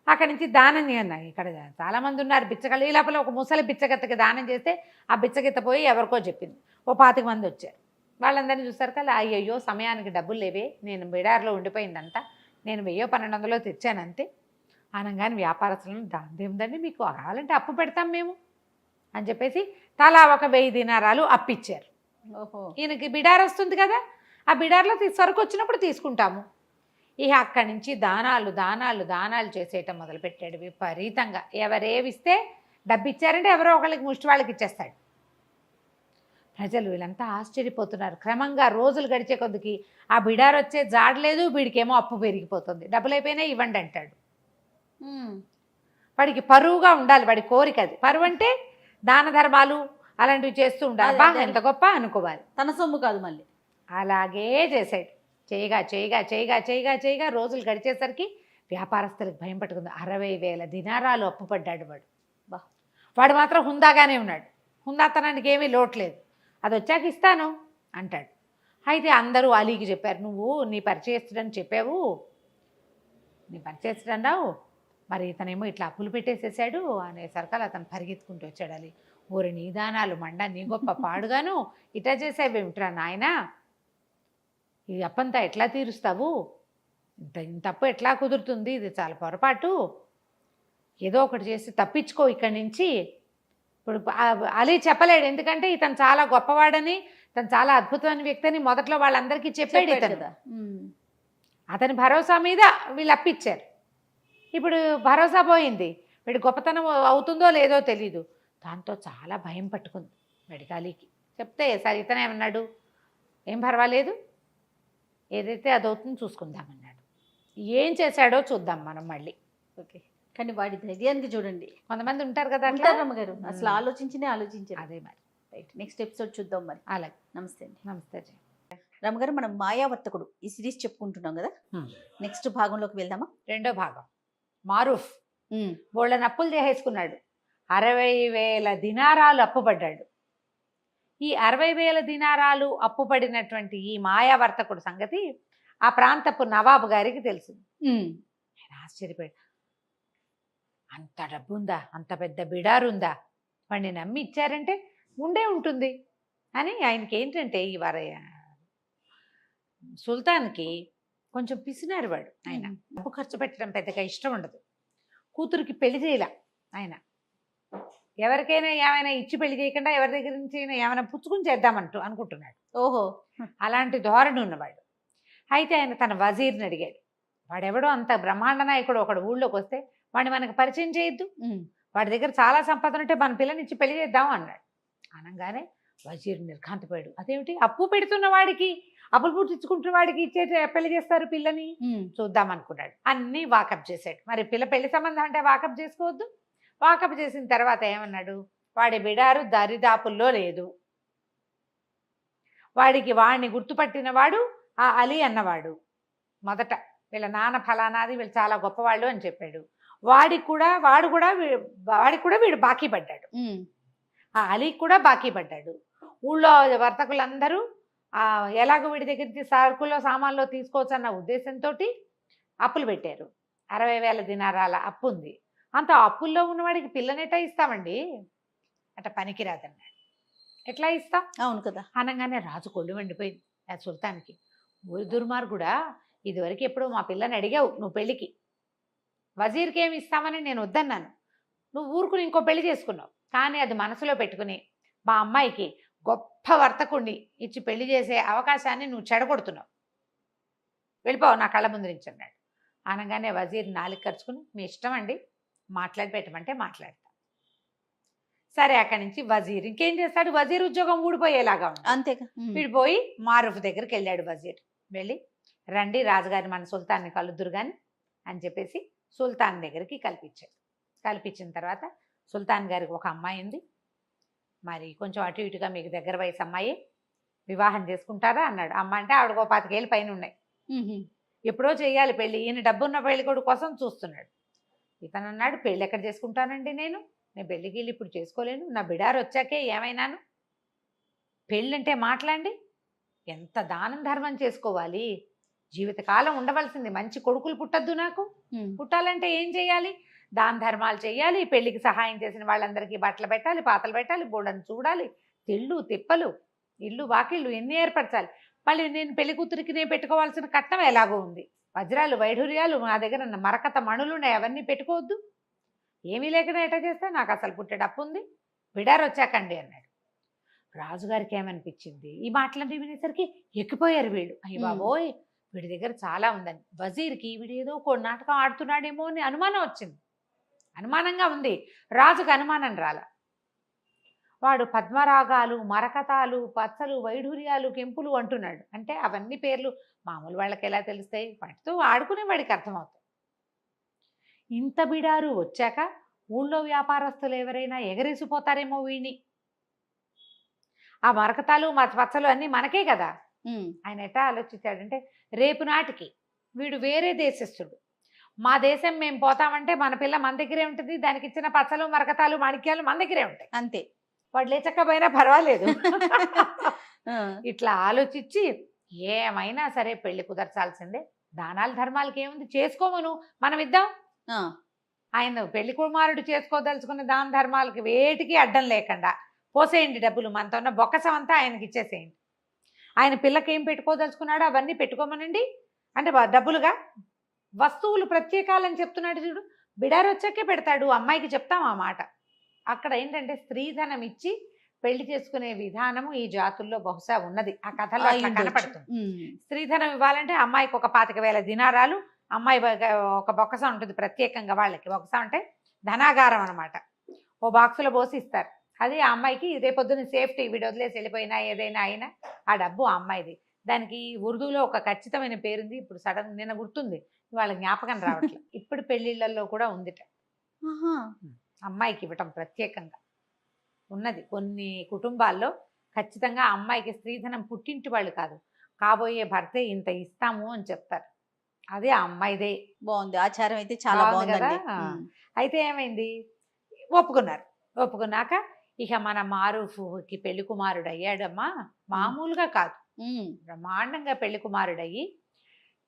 అక్కడి నుంచి దానం అన్నాయి. ఇక్కడ చాలామంది ఉన్నారు బిచ్చగలు. ఈ లోపల ఒక ముసలి బిచ్చగత్తకి దానం చేస్తే ఆ బిచ్చగిత్త పోయి ఎవరికో చెప్పింది. ఓ 25 మంది వచ్చారు. వాళ్ళందరినీ చూస్తారు కదా, అయ్యయ్యో సమయానికి డబ్బులు లేవే, నేను బిడార్లో ఉండిపోయిందంతా, నేను 1000-1200 తెచ్చాను అంతే అనగానే వ్యాపారస్తులను దాందేముందండి మీకు కావాలంటే అప్పు పెడతాం మేము అని చెప్పేసి తలా ఒక 1000 దీనారాలు అప్పిచ్చారు. ఓహో, ఈయనకి బిడార్ వస్తుంది కదా, ఆ బిడార్లో సరుకు వచ్చినప్పుడు తీసుకుంటాము. ఇక అక్కడి నుంచి దానాలు చేసేయటం మొదలుపెట్టాడు విపరీతంగా. ఎవరేవిస్తే డబ్బు ఇచ్చారంటే ఎవరో ఒకళ్ళకి ముష్టి వాళ్ళకి ఇచ్చేస్తాడు. ప్రజలు వీళ్ళంతా ఆశ్చర్యపోతున్నారు. క్రమంగా రోజులు గడిచే కొద్దికి ఆ బిడార్ వచ్చే జాడలేదు, వీడికేమో అప్పు పెరిగిపోతుంది. డబ్బులు అయిపోయినా ఇవ్వండి అంటాడు. వాడికి పరువుగా ఉండాలి, వాడి కోరిక అది. పరువు అంటే దాన ధర్మాలు అలాంటివి చేస్తూ ఉండాలి. బా ఎంత గొప్ప అనుకోవాలి, తన సొమ్ము కాదు మళ్ళీ. అలాగే చేశాడు. చేయగా రోజులు గడిచేసరికి వ్యాపారస్తులకు భయం పట్టుకుంది. 60,000 దినారాలు అప్పు పడ్డాడు వాడు. వాడు మాత్రం హుందాగానే ఉన్నాడు, హుందాతనానికి ఏమీ లోట్లేదు. అది వచ్చాక ఇస్తాను అంటాడు. అయితే అందరూ అలీకి చెప్పారు, నువ్వు నీ పరిచయస్తుడని చెప్పావు, నీ పరిచయస్తుడన్నావు, మరి ఇతనేమో ఇట్లా అప్పులు పెట్టేసేసాడు అనేసరికల్ అతను పరిగెత్తుకుంటూ వచ్చాడు. అలీ, ఊరి నీ దానాలు మండ, నీ గొప్ప పాడుగాను ఇట్లా చేసావేమిట్రా నాయనా, ఈ అప్పంతా ఎట్లా తీరుస్తావు, ఇంత అప్పు ఎట్లా కుదురుతుంది, ఇది చాలా పొరపాటు, ఏదో ఒకటి చేసి తప్పించుకో ఇక్కడి నుంచి. ఇప్పుడు అలీ చెప్పలేడు, ఎందుకంటే ఇతను చాలా గొప్పవాడని, తను చాలా అద్భుతమైన వ్యక్తి అని మొదట్లో వాళ్ళందరికీ చెప్పాడు ఇతను. అతని భరోసా మీద వీళ్ళు అప్పిచ్చారు. ఇప్పుడు భరోసా పోయింది, వీడి గొప్పతనం అవుతుందో లేదో తెలీదు. దాంతో చాలా భయం పట్టుకుంది వీడికి. అలీకి చెప్తే సరే ఇతనేమన్నాడు, ఏం పర్వాలేదు, ఏదైతే అదవుతుందో చూసుకుందామన్నాడు. ఏం చేశాడో చూద్దాం మనం మళ్ళీ. ఓకే, కానీ వాడి ధైర్యానికి చూడండి. కొంతమంది ఉంటారు కదా రమ్మగారు, అసలు ఆలోచించారు. అదే మరి. రైట్, నెక్స్ట్ ఎపిసోడ్ చూద్దాం మరి. అలాగే, నమస్తే అండి. నమస్తే. రమ్మగారు, మనం మాయావర్తకుడు ఈ సిరీస్ చెప్పుకుంటున్నాం కదా, నెక్స్ట్ భాగంలోకి వెళ్దామా? 2వ భాగం. మారూఫ్ బోళ్ళని అప్పులు చేసేసుకున్నాడు. 60,000 దినారాలు అప్పుపడ్డాడు. ఈ 60,000 దినారాలు అప్పుపడినటువంటి ఈ మాయావర్తకుడు సంగతి ఆ ప్రాంతపు నవాబు గారికి తెలిసింది. ఆయన ఆశ్చర్యపోయాడు. అంత డబ్బు ఉందా, అంత పెద్ద బిడారుందా, వాడిని నమ్మి ఇచ్చారంటే ఉండే ఉంటుంది అని. ఆయనకి ఏంటంటే ఈ సుల్తాన్కి కొంచెం పిసినారు వాడు. ఆయన డబ్బు ఖర్చు పెట్టడం పెద్దగా ఇష్టం ఉండదు. కూతురికి పెళ్లి చేయలే ఆయన. ఎవరికైనా ఏమైనా ఇచ్చి పెళ్లి చేయకుండా ఎవరి దగ్గర నుంచి ఏమైనా పుచ్చుకుని చేద్దామంటూ అనుకుంటున్నాడు. ఓహో, అలాంటి ధోరణి ఉన్నవాడు. అయితే ఆయన తన వజీర్ని అడిగాడు, వాడెవడో అంత బ్రహ్మాండ నాయకుడు ఒకడు ఊళ్ళోకి వస్తే వాడిని మనకు పరిచయం చేయొద్దు, వాడి దగ్గర చాలా సంపద ఉంటే మన పిల్లని ఇచ్చి పెళ్లి చేద్దాం అన్నాడు. అనగానే వజీర్ నిర్ఘాంతపోయాడు. అదేమిటి, అప్పు పెడుతున్న వాడికి, అప్పులు పుట్టించుకుంటున్న వాడికి ఇచ్చే పెళ్లి చేస్తారు పిల్లని, చూద్దాం అనుకున్నాడు. అన్నీ వాకప్ చేశాడు. మరి పిల్ల పెళ్లి సంబంధం అంటే వాకప్ చేసుకోవద్దు. వాకప్ చేసిన తర్వాత ఏమన్నాడు, వాడి బిడారు దరిదాపుల్లో లేదు, వాడిని గుర్తుపట్టిన వాడు ఆ అలీ అన్నవాడు. మొదట వీళ్ళ నాన్న ఫలానాది, వీళ్ళు చాలా గొప్పవాళ్ళు అని చెప్పాడు. వాడికి కూడా వీడు బాకీ పడ్డాడు. ఆ అలీకి కూడా బాకీ పడ్డాడు. ఊళ్ళో వర్తకులందరూ ఎలాగో వీడి దగ్గర నుంచి సరుకుల్లో సామాన్లో తీసుకోవచ్చు అన్న ఉద్దేశంతో అప్పులు పెట్టారు. 60,000 దినారాల అప్పు ఉంది. అంత అప్పుల్లో ఉన్నవాడికి పిల్లనెట్టా ఇస్తామండి? అట పనికిరాదన్నాడు. ఎట్లా ఇస్తాం? అవును కదా. అనగానే రాజు కొళ్ళు వండిపోయింది ఆ సుల్తాన్కి. ఊరి దుర్మార్గుడా, ఇదివరకు ఎప్పుడో మా పిల్లని అడిగావు నువ్వు పెళ్ళికి, వజీర్కి ఏమి ఇస్తామని నేను వద్దన్నాను, నువ్వు ఊరుకుని ఇంకో పెళ్లి చేసుకున్నావు. కానీ అది మనసులో పెట్టుకుని మా అమ్మాయికి గొప్ప వర్తకుణ్ణి ఇచ్చి పెళ్లి చేసే అవకాశాన్ని నువ్వు చెడగొడుతున్నావు, వెళ్ళిపోవు నా కళ్ళ ముందు నుంచి అన్నాడు. అనగానే వజీర్ నాలుగు ఖర్చుకుని మీ ఇష్టం అండి, మాట్లాడి పెట్టమంటే మాట్లాడతా. సరే అక్కడి నుంచి వజీర్ ఇంకేం చేస్తాడు, వజీర్ ఉద్యోగం ఊడిపోయేలాగా ఉంది. అంతేగా. విడిపోయి మారూఫ్ దగ్గరికి వెళ్ళాడు వజీర్. వెళ్ళి రండి రాజుగారి మన సుల్తాన్ని కలుద్దురు కానీ అని చెప్పేసి సుల్తాన్ దగ్గరికి కల్పించాడు. కల్పించిన తర్వాత సుల్తాన్ గారికి ఒక అమ్మాయి ఉంది, మరి కొంచెం అటు ఇటుగా మీకు దగ్గర వయసు అమ్మాయి, వివాహం చేసుకుంటారా అన్నాడు. అమ్మ అంటే ఆవిడకో 25 ఏళ్ళు పైన ఉన్నాయి, ఎప్పుడో చేయాలి పెళ్ళి, ఈయన డబ్బున్న పెళ్లి కొడుకు కోసం చూస్తున్నాడు. ఇతను అన్నాడు పెళ్ళి ఎక్కడ చేసుకుంటానండి, నేను పెళ్ళికి వెళ్ళి ఇప్పుడు చేసుకోలేను, నా బిడారు వచ్చాకే ఏమైనాను, పెళ్ళంటే మాట్లాడి ఎంత దానం ధర్మం చేసుకోవాలి, జీవితకాలం ఉండవలసింది, మంచి కొడుకులు పుట్టద్దు నాకు, పుట్టాలంటే ఏం చేయాలి, దాన ధర్మాలు చేయాలి, పెళ్లికి సహాయం చేసిన వాళ్ళందరికీ బట్టలు పెట్టాలి, పాతలు పెట్టాలి, బోడను చూడాలి, తిళ్ళు తిప్పలు, ఇల్లు వాకిళ్ళు ఎన్ని ఏర్పరచాలి, మళ్ళీ నేను పెళ్లి కూతురికి నేను పెట్టుకోవాల్సిన కట్నం ఎలాగో ఉంది, వజ్రాలు వైఢూర్యాలు నా దగ్గర మరకత మణులు ఉన్నాయి, అవన్నీ పెట్టుకోవద్దు, ఏమీ లేకుండా ఎట్లా చేస్తే నాకు అసలు పుట్టేటప్పు ఉంది, బిడారు వచ్చాకండి అన్నాడు. రాజుగారికి ఏమనిపించింది, ఈ మాటలన్నీ వినేసరికి ఎక్కిపోయారు వీళ్ళు, అయ్య బాబోయ్ వీడి దగ్గర చాలా ఉందని. వజీర్కి వీడు ఏదో ఒక నాటకం ఆడుతున్నాడేమో అని అనుమానం వచ్చింది, అనుమానంగా ఉంది. రాజుకు అనుమానం రాల. వాడు పద్మరాగాలు, మరకతాలు, పచ్చలు, వైఢూర్యాలు, కెంపులు అంటున్నాడు. అంటే అవన్నీ పేర్లు మామూలు వాళ్ళకి ఎలా తెలుస్తాయి, వాటితో ఆడుకునే వాడికి అర్థమవుతాయి. ఇంత బిడారు వచ్చాక ఊళ్ళో వ్యాపారస్తులు ఎవరైనా ఎగరేసిపోతారేమో వీణి, ఆ మరకతాలు మా పచ్చలు అన్నీ మనకే కదా. ఆయన ఎట్టా ఆలోచించాడంటే రేపు నాటికి వీడు వేరే దేశస్థుడు, మా దేశం మేము పోతామంటే మన పిల్ల మన దగ్గరే ఉంటుంది, దానికి ఇచ్చిన పచ్చలు మరకతాలు మాణిక్యాలు మన దగ్గరే ఉంటాయి, అంతే, వాడు లేచకపోయినా పర్వాలేదు. ఇట్లా ఆలోచించి ఏమైనా సరే పెళ్లి కుదర్చాల్సిందే, దానాలు ధర్మాలకి ఏముంది, చేసుకోమను మనం ఇద్దాం, ఆయన పెళ్లి కుమారుడు చేసుకోదలుచుకున్న దాన ధర్మాలకి వేటికి అడ్డం లేకుండా పోసేయండి, డబ్బులు మనతో ఉన్న బొక్కసం అంతా ఆయనకి ఇచ్చేసేయండి, ఆయన పిల్లకి ఏం పెట్టుకోదలుచుకున్నాడో అవన్నీ పెట్టుకోమనండి అంటే డబ్బులుగా వస్తువులు ప్రత్యేకాలని చెప్తున్నాడు చూడు, బిడారు వచ్చాకే పెడతాడు, అమ్మాయికి చెప్తాం ఆ మాట. అక్కడ ఏంటంటే స్త్రీధనం ఇచ్చి పెళ్లి చేసుకునే విధానము ఈ జాతుల్లో బహుశా ఉన్నది, ఆ కథలో అట్లా కనపడుతుంది. స్త్రీధనం ఇవ్వాలంటే అమ్మాయికి ఒక 25,000 దినారాలు, అమ్మాయి ఒక బొక్కస ఉంటుంది ప్రత్యేకంగా, వాళ్ళకి బొక్కస అంటే ధనాగారం అనమాట, ఓ బాక్సులో పోసి ఇస్తారు, అది ఆ అమ్మాయికి రేపొద్దున సేఫ్టీ, వీడు వదిలేసి వెళ్ళిపోయినా ఏదైనా అయినా ఆ డబ్బు ఆ అమ్మాయిది. దానికి ఉర్దూలో ఒక ఖచ్చితమైన పేరుంది, ఇప్పుడు సడన్ నిన్న గుర్తుంది, వాళ్ళ జ్ఞాపకం రావట్లేదు. ఇప్పుడు పెళ్లిళ్ళల్లో కూడా ఉందిట, అమ్మాయికి ఇవ్వటం ప్రత్యేకంగా ఉన్నది. కొన్ని కుటుంబాల్లో ఖచ్చితంగా అమ్మాయికి స్త్రీధనం పుట్టింటి వాళ్ళు కాదు, కాబోయే భర్తే ఇంత ఇస్తాము అని చెప్తారు, అదే ఆ అమ్మాయిదే. బాగుంది, ఆచారం అయితే చాలా బాగుంది కదా. అయితే ఏమైంది, ఒప్పుకున్నారు. ఒప్పుకున్నాక ఇక మన మారూఫ్కి పెళ్లి కుమారుడు అయ్యాడమ్మా, మామూలుగా కాదు, బ్రహ్మాండంగా పెళ్లి కుమారుడయ్యి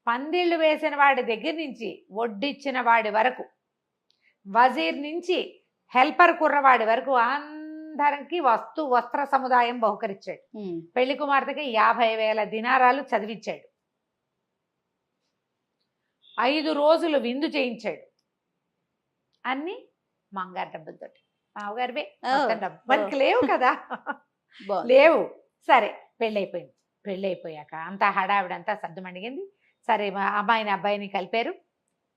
పందిళ్ళు వేసిన వాడి దగ్గర నుంచి వడ్డిచ్చిన వాడి వరకు, వజీర్ నుంచి హెల్పర్ కుర్రవాడి వరకు అందరికి వస్త్ర సముదాయం బహుకరించాడు. పెళ్లి కుమార్తెకి 50,000 దినారాలు చదివించాడు, 5 రోజులు విందు చేయించాడు, అన్ని మంగారు డబ్బులతోటి, మామగారివే డబ్బు, మనకి లేవు కదా, లేవు. సరే పెళ్ళైపోయింది. పెళ్ళైపోయాక అంతా హడావిడంతా సర్దుమణిగింది. సరే అమ్మాయిని అబ్బాయిని కలిపారు.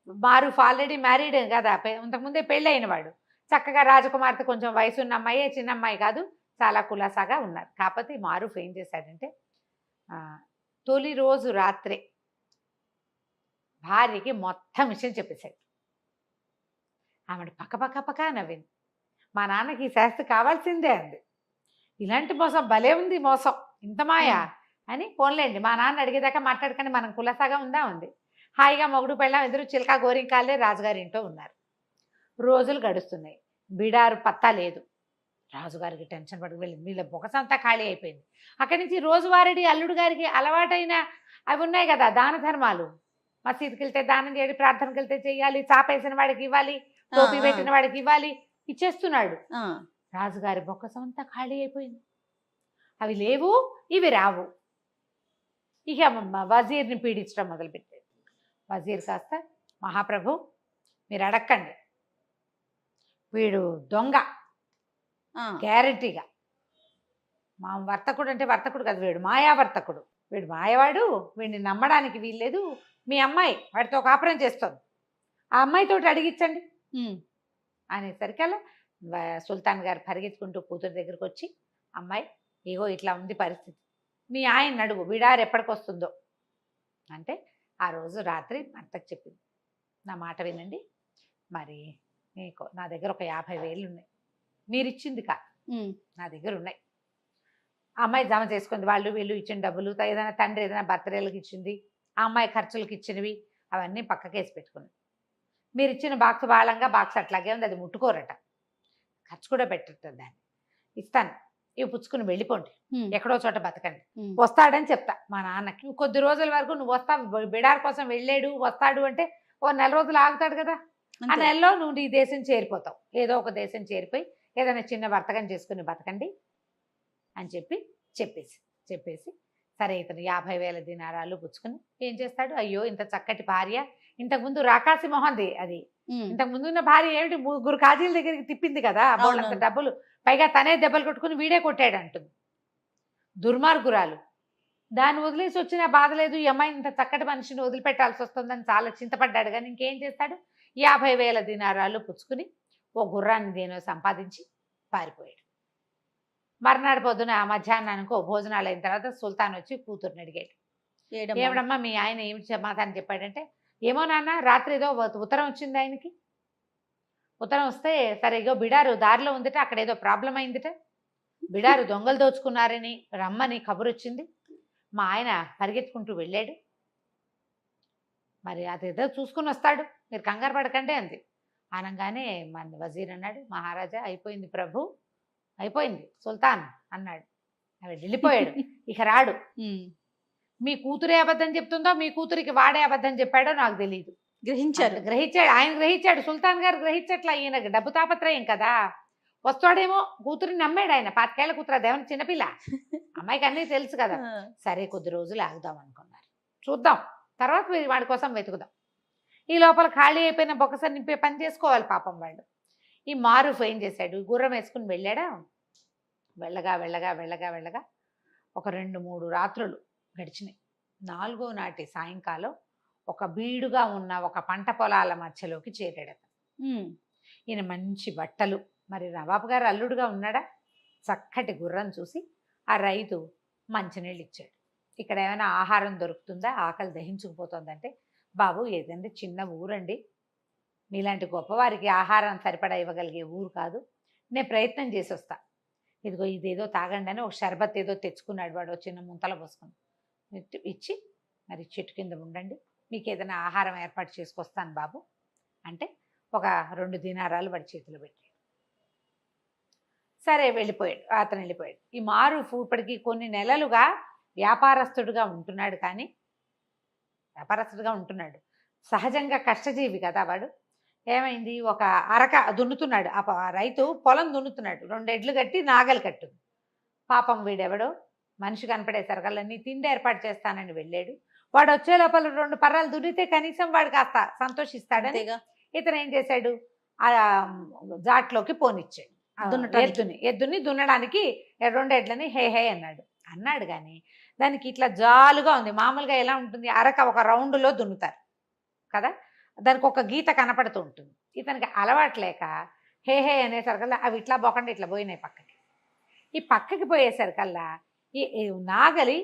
మారూఫ్ ఆల్రెడీ మ్యారీడ్ కదా, ఇంతకుముందే పెళ్ళి అయిన వాడు, చక్కగా రాజకుమార్తె కొంచెం వయసు ఉన్న అమ్మాయి, చిన్న అమ్మాయి కాదు, చాలా కులాసాగా ఉన్నారు. కాకపోతే మారూఫ్ ఏం చేశాడంటే తొలి రోజు రాత్రే భార్యకి మొత్తం విషయం చెప్పేశాడు. ఆవిడ పక్క నవ్వింది, మా నాన్నకి ఈ శాస్త్రి కావాల్సిందే అంది, ఇలాంటి మోసం భలే ఉంది, మోసం ఇంత మాయా అని. పోన్లేండి మా నాన్న అడిగేదాకా మాట్లాడకండి, మనం కులసాగా ఉంది. హాయిగా మొగుడు పెళ్ళాం ఎదురు చిలకా గోరింకాలే రాజుగారి ఇంట్లో ఉన్నారు. రోజులు గడుస్తున్నాయి, బిడారు పత్తా లేదు. రాజుగారికి టెన్షన్ పడి వెళ్ళింది. వీళ్ళ బొకసంతా ఖాళీ అయిపోయింది. అక్కడి నుంచి రోజువారీ అల్లుడు గారికి అలవాటైన అవి ఉన్నాయి కదా, దాన ధర్మాలు. మసీదుకి వెళ్తే దానం చేయాలి, ప్రార్థనకి వెళ్తే చేయాలి, చాపేసిన వాడికి ఇవ్వాలి, టోపీ పెట్టిన వాడికి ఇవ్వాలి, ఇచ్చేస్తున్నాడు. రాజుగారి బొక్కసం అంతా ఖాళీ అయిపోయింది. అవి లేవు, ఇవి రావు. ఇక వజీర్ని పీడించడం మొదలుపెట్టాడు. వజీర్ కాస్త, మహాప్రభు మీరు అడక్కండి, వీడు దొంగ గ్యారెంటీగా. మా వర్తకుడు అంటే వర్తకుడు కదా, వీడు మాయావర్తకుడు, వీడు మాయవాడు, వీడిని నమ్మడానికి వీల్లేదు. మీ అమ్మాయి వాడితో కాపురం చేస్తుంది, ఆ అమ్మాయితోటి అడిగించండి అనేసరికల్లా సుల్తాన్ గారు పరిగెత్తుకుంటూ కూతురు దగ్గరికి వచ్చి, అమ్మాయి ఇగో ఇట్లా ఉంది పరిస్థితి, మీ ఆయన అడుగు విడారు ఎప్పటికి వస్తుందో అంటే, ఆ రోజు రాత్రి భర్తకు చెప్పింది, నా మాట వినండి, మరి మీకు నా దగ్గర ఒక 50,000 ఉన్నాయి, మీరు ఇచ్చింది కా, నా దగ్గర ఉన్నాయి. ఆ అమ్మాయి జమ చేసుకుంది, వాళ్ళు వీళ్ళు ఇచ్చిన డబ్బులు, ఏదైనా తండ్రి ఏదైనా బర్త్డేలకు ఇచ్చింది, ఆ అమ్మాయి ఖర్చులకు ఇచ్చినవి అవన్నీ పక్కకేసి పెట్టుకుంది. మీరు ఇచ్చిన బాక్స్ బాళంగా బాక్స్ అట్లాగే ఉంది, అది ముట్టుకోరట, ఖర్చు కూడా పెట్టట్లేదు, దాన్ని ఇస్తాను, ఇవి పుచ్చుకుని వెళ్ళిపోండి, ఎక్కడో చోట బతకండి, వస్తాడని చెప్తా మా నాన్నకి. కొద్ది రోజుల వరకు నువ్వు వస్తావు, బిడార్ కోసం వెళ్ళాడు వస్తాడు అంటే ఓ నెల రోజులు ఆగుతాడు కదా, ఆ నెలలో నువ్వు నీ దేశం చేరిపోతావు, ఏదో ఒక దేశం చేరిపోయి ఏదైనా చిన్న వర్తకం చేసుకుని బతకండి అని చెప్పేసి సరే ఇతను 50,000 దినారాలు పుచ్చుకుని ఏం చేస్తాడు, అయ్యో ఇంత చక్కటి భార్య, ఇంతకుముందు రాకాసి మొహంది అది, ఇంతకుముందు ఉన్న భార్య ఏమిటి 3 కాజీల దగ్గరికి తిప్పింది కదా, వాళ్ళంత డబ్బులు, పైగా తనే దెబ్బలు కొట్టుకుని వీడే కొట్టాడు అంటుంది, దుర్మార్గురాలు. దాన్ని వదిలేసి వచ్చినా బాధ లేదు, ఈ అమ్మాయి ఇంత చక్కటి మనిషిని వదిలిపెట్టాల్సి వస్తుందని చాలా చింతపడ్డాడు. కానీ ఇంకేం చేస్తాడు, 50,000 దినారాలు పుచ్చుకుని ఓ గుర్రాన్ని దేనో సంపాదించి పారిపోయాడు. మర్నాడు పొద్దున మధ్యాహ్నానికో భోజనాలు అయిన తర్వాత సుల్తాన్ వచ్చి కూతుర్ని అడిగాడు, ఏమిడమ్మా మీ ఆయన ఏమిటి సమాధానం చెప్పాడంటే, ఏమో నాన్న రాత్రి ఏదో ఉత్తరం వచ్చింది ఆయనకి, ఉత్తరం వస్తే సరే ఇగో బిడారు దారిలో ఉందిట, అక్కడ ఏదో ప్రాబ్లం అయిందిట, బిడారు దొంగలు దోచుకున్నారని రమ్మని కబురు వచ్చింది, మా ఆయన పరిగెత్తుకుంటూ వెళ్ళాడు, మరి అదేదో చూసుకుని వస్తాడు, మీరు కంగారు పడకండి అంది. అనగానే మన వజీర్ అన్నాడు, మహారాజా అయిపోయింది ప్రభు, అయిపోయింది సుల్తాన్ అన్నాడు. అవి వెళ్ళిపోయాడు, ఇక రాడు. మీ కూతురే అబద్ధం చెప్తుందో మీ కూతురికి వాడే అబద్ధం చెప్పాడో నాకు తెలియదు. గ్రహించాడు, ఆయన గ్రహించాడు, సుల్తాన్ గారు గ్రహించట్లా, ఈయనకి డబ్బు తాపత్రయం కదా, వస్తాడేమో కూతురిని నమ్మాడు ఆయన. 25 ఏళ్ల కూతురు, అదేమన్నా చిన్నపిల్ల, అమ్మాయికి అన్నీ తెలుసు కదా. సరే కొద్ది రోజులు ఆగుదాం అనుకున్నారు, చూద్దాం తర్వాత వాడి కోసం వెతుకుదాం, ఈ లోపల ఖాళీ అయిపోయిన బొక్కస నింపే పని చేసుకోవాలి పాపం వాళ్ళు. ఈ మారూఫ్ ఏం చేశాడు, గుర్రం వేసుకుని వెళ్ళాడా, వెళ్ళగా ఒక 2-3 రాత్రులు గడిచినాయి. 4వ నాటి సాయంకాలం ఒక బీడుగా ఉన్న ఒక పంట పొలాల మధ్యలోకి చేరాడు అతను. ఈయన మంచి బట్టలు, మరి నవాబు గారు అల్లుడుగా ఉన్నాడా, చక్కటి గుర్రం చూసి ఆ రైతు మంచినీళ్ళు ఇచ్చాడు. ఇక్కడ ఏమైనా ఆహారం దొరుకుతుందా, ఆకలి దహించుకుపోతుందంటే, బాబు ఏదండి చిన్న ఊరండి, మీలాంటి గొప్పవారికి ఆహారం సరిపడా ఇవ్వగలిగే ఊరు కాదు, నేను ప్రయత్నం చేసి వస్తా, ఇదిగో ఇదేదో తాగండి అని ఒక షర్బత్ ఏదో తెచ్చుకున్నాడు వాడు, చిన్న ముంతలో పోసుకుని ఇచ్చి, మరి చెట్టు కింద ఉండండి, మీకు ఏదైనా ఆహారం ఏర్పాటు చేసుకొస్తాను బాబు అంటే ఒక 2 దినారాలు వాడి చేతిలో పెట్టాడు. సరే వెళ్ళిపోయాడు, అతను వెళ్ళిపోయాడు. ఈ మారూఫ్ ఇప్పటికీ కొన్ని నెలలుగా వ్యాపారస్తుడుగా ఉంటున్నాడు, సహజంగా కష్టజీవి కదా వాడు. ఏమైంది, ఒక అరక దున్నుతున్నాడు, ఆ రైతు పొలం దున్నుతున్నాడు, 2 ఎడ్లు కట్టి నాగలు కట్టుంది. పాపం వీడెవడో మనిషి కనపడేసరికల్లా తిండి ఏర్పాటు చేస్తానని వెళ్ళాడు. వాడు వచ్చే లోపల 2 పర్రాలు దున్నితే కనీసం వాడు కాస్త సంతోషిస్తాడని ఇతను ఏం చేశాడు, ఆ జాట్లోకి పోనిచ్చాడు, ఎద్దుని దున్నడానికి 2 ఎడ్లని హే అన్నాడు. కానీ దానికి ఇట్లా జాలుగా ఉంది. మామూలుగా ఎలా ఉంటుంది, అరక ఒక రౌండ్లో దున్నుతారు కదా, దానికి ఒక గీత కనపడుతూ ఉంటుంది. ఇతనికి అలవాట్లేక హే అనేసరికల్లా అవి ఇట్లా పోకుండా ఇట్లా పోయినాయి పక్కకి. ఈ పక్కకి పోయేసరికల్లా ఈ నాగలి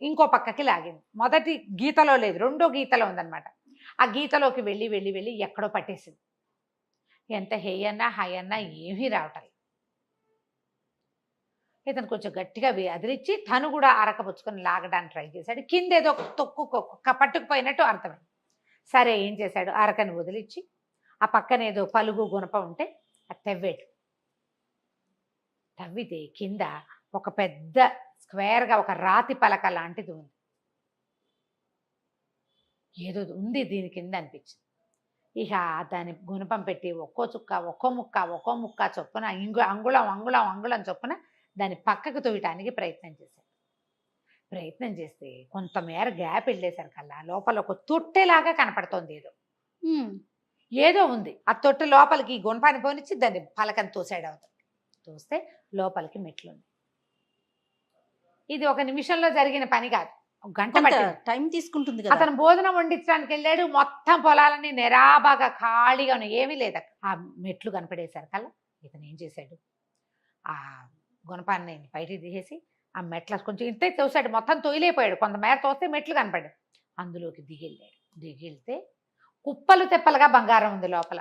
ఇంకో పక్కకి లాగింది. మొదటి గీతలో లేదు, 2వ గీతలో ఉందన్నమాట. ఆ గీతలోకి వెళ్ళి ఎక్కడో పట్టేసింది. ఎంత హేయన్నా హాయన్నా ఏమీ రావటం. ఇతను కొంచెం గట్టిగా అదిరిచ్చి తను కూడా అరక పుచ్చుకొని లాగడానికి ట్రై చేశాడు. కింద ఏదో పట్టుకుపోయినట్టు అర్థమైంది. సరే ఏం చేశాడు, అరకని వదిలిచ్చి ఆ పక్కన ఏదో పలుగు గుణప ఉంటే అది తెవ్వాడు. తవ్వితే కింద ఒక పెద్ద స్క్వేర్గా ఒక రాతి పలక లాంటిది ఉంది. ఏదో ఉంది దీని కింద అనిపించింది. ఇక దాన్ని గుణపం పెట్టి ఒక్కో చుక్క ఒక్కో ముక్క చొప్పున అంగుళం అంగుళం అంగుళం చొప్పున దాన్ని పక్కకు తోయటానికి ప్రయత్నం చేశాడు. ప్రయత్నం చేస్తే కొంతమేర గ్యాప్ వెళ్ళేసరికల్లా లోపల ఒక తొట్టెలాగా కనపడుతోంది. ఏదో ఉంది. ఆ తొట్టె లోపలికి గుణపాన్ని పోనిచ్చి దాన్ని పలకని తోసాడు. అవుతాడు తోస్తే లోపలికి మెట్లుంది. ఇది ఒక నిమిషంలో జరిగిన పని కాదు, ఒక గంట టైం తీసుకుంటుంది. అతను భోజనం వండించడానికి వెళ్ళాడు. మొత్తం పొలాలన్నీ నిరాబాగా ఖాళీగా ఉన్నాయి, ఏమీ లేదు. ఆ మెట్లు కనపడేసరికల్లా ఇతను ఏం చేశాడు, ఆ గుణపాన్ని బయటికి తీసేసి ఆ మెట్ల కొంచెం ఇంతే తోసాడు. మొత్తం తొయిలేపోయాడు. కొంతమేర తోస్తే మెట్లు కనపడ్డాడు. అందులోకి దిగిళ్ళాడు. దిగిళ్తే కుప్పలు తెప్పలుగా బంగారం ఉంది లోపల.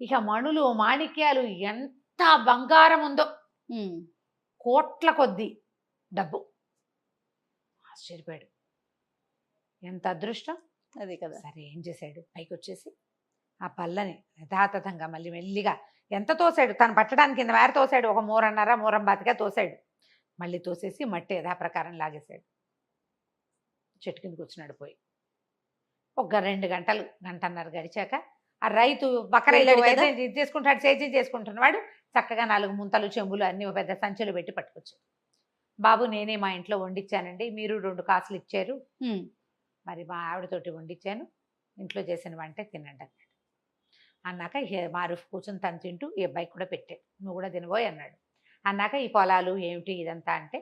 ఇక మణులు మాణిక్యాలు ఎంత బంగారం ఉందో, కోట్ల కొద్దీ డబ్బు. ఆశ్చర్యపోయాడు. ఎంత అదృష్టం అది కదా. సరే ఏం చేశాడు, పైకి వచ్చేసి ఆ పల్లని యథాతథంగా మళ్ళీ మెల్లిగా ఎంత తోసాడు, తను పట్టడానికి కింద మేర తోసాడు. ఒక మూరన్నర మూరం బాతిగా తోసాడు. మళ్ళీ తోసేసి మట్టి యథాప్రకారం లాగేశాడు. చెట్టు కింద కూర్చున్నాడు. పోయి ఒక 2 గంటలు గంటన్నర గడిచాక ఆ రైతు బకరైతు ఇది చేసుకుంటాడు, సేద్యం చేసుకుంటున్నవాడు చక్కగా 4 ముంతలు చెంబులు అన్ని ఒక పెద్ద సంచులు పెట్టి పట్టుకొచ్చాడు. బాబు నేనే మా ఇంట్లో వండించానండి, మీరు 2 కాసులు ఇచ్చారు, మరి మా ఆవిడతోటి వండించాను, ఇంట్లో చేసిన వంటే తినండి అన్నాడు. అన్నాక మారుఫ్ కూర్చొని తను తింటూ ఈ అబ్బాయికి కూడా పెట్టాడు. నువ్వు కూడా తినబోయి అన్నాడు. అన్నాక ఈ పొలాలు ఏమిటి ఇదంతా అంటే,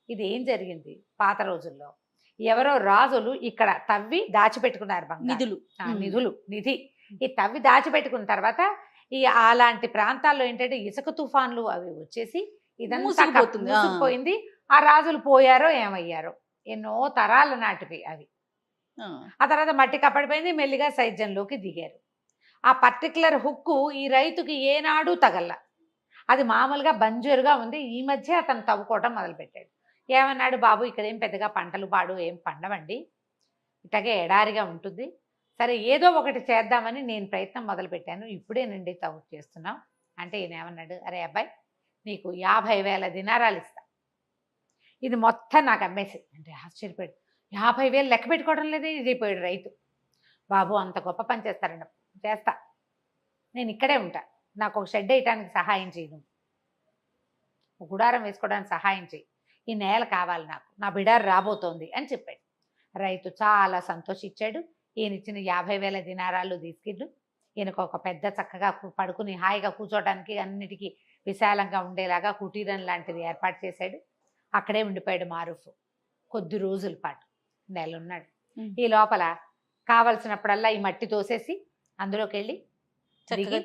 ఇది ఏం జరిగింది, పాత రోజుల్లో ఎవరో రాజులు ఇక్కడ తవ్వి దాచిపెట్టుకున్నారు నిధి. ఈ తవ్వి దాచిపెట్టుకున్న తర్వాత ఈ అలాంటి ప్రాంతాల్లో ఏంటంటే ఇసుక తుఫాన్లు అవి వచ్చేసి ఇదంతా మూసుకుపోయింది. ఆ రాజులు పోయారో ఏమయ్యారో, ఎన్నో తరాల నాటివి అవి. ఆ తర్వాత మట్టి కప్పడిపోయింది. మెల్లిగా సైద్యంలోకి దిగారు. ఆ పర్టికులర్ హుక్కు ఈ రైతుకి ఏనాడు తగల్ల. అది మామూలుగా బంజరుగా ఉంది. ఈ మధ్య అతను తవ్వుకోవటం మొదలుపెట్టాడు. ఏమన్నాడు, బాబు ఇక్కడ ఏం పెద్దగా పంటలు పాడు ఏం పండవండి, ఇట్లాగే ఎడారిగా ఉంటుంది. సరే ఏదో ఒకటి చేద్దామని నేను ప్రయత్నం మొదలుపెట్టాను, ఇప్పుడేనండి తవ్వు చేస్తున్నాం అంటే ఈయన ఏమన్నాడు, అరే అబ్బాయి నీకు 50,000 దినారాలు ఇస్తా, ఇది మొత్తం నాకు అమ్మేసి అంటే. ఆశ్చర్యపోయాడు. 50,000 లెక్క పెట్టుకోవడం లేదే ఇదిపోయాడు రైతు. బాబు అంత గొప్ప పని చేస్తారండి, చేస్తా, నేను ఇక్కడే ఉంటా, నాకు ఒక షెడ్ వేయటానికి సహాయం చేయను, ఒక గుడారం వేసుకోవడానికి సహాయం చేయి, ఈ నేల కావాలి నాకు, నా బిడారు రాబోతోంది అని చెప్పాడు. రైతు చాలా సంతోషించాడు. ఈయన ఇచ్చిన 50,000 దినారాలు తీసుకెళ్ళు ఈయనకు ఒక పెద్ద చక్కగా పడుకుని హాయిగా కూర్చోవడానికి అన్నిటికీ విశాలంగా ఉండేలాగా కుటీరం లాంటిది ఏర్పాటు చేశాడు. అక్కడే ఉండిపోయాడు మారూఫ్ కొద్ది రోజుల పాటు, నెలన్నాడు. ఈ లోపల కావలసినప్పుడల్లా ఈ మట్టి తోసేసి అందులోకి వెళ్ళి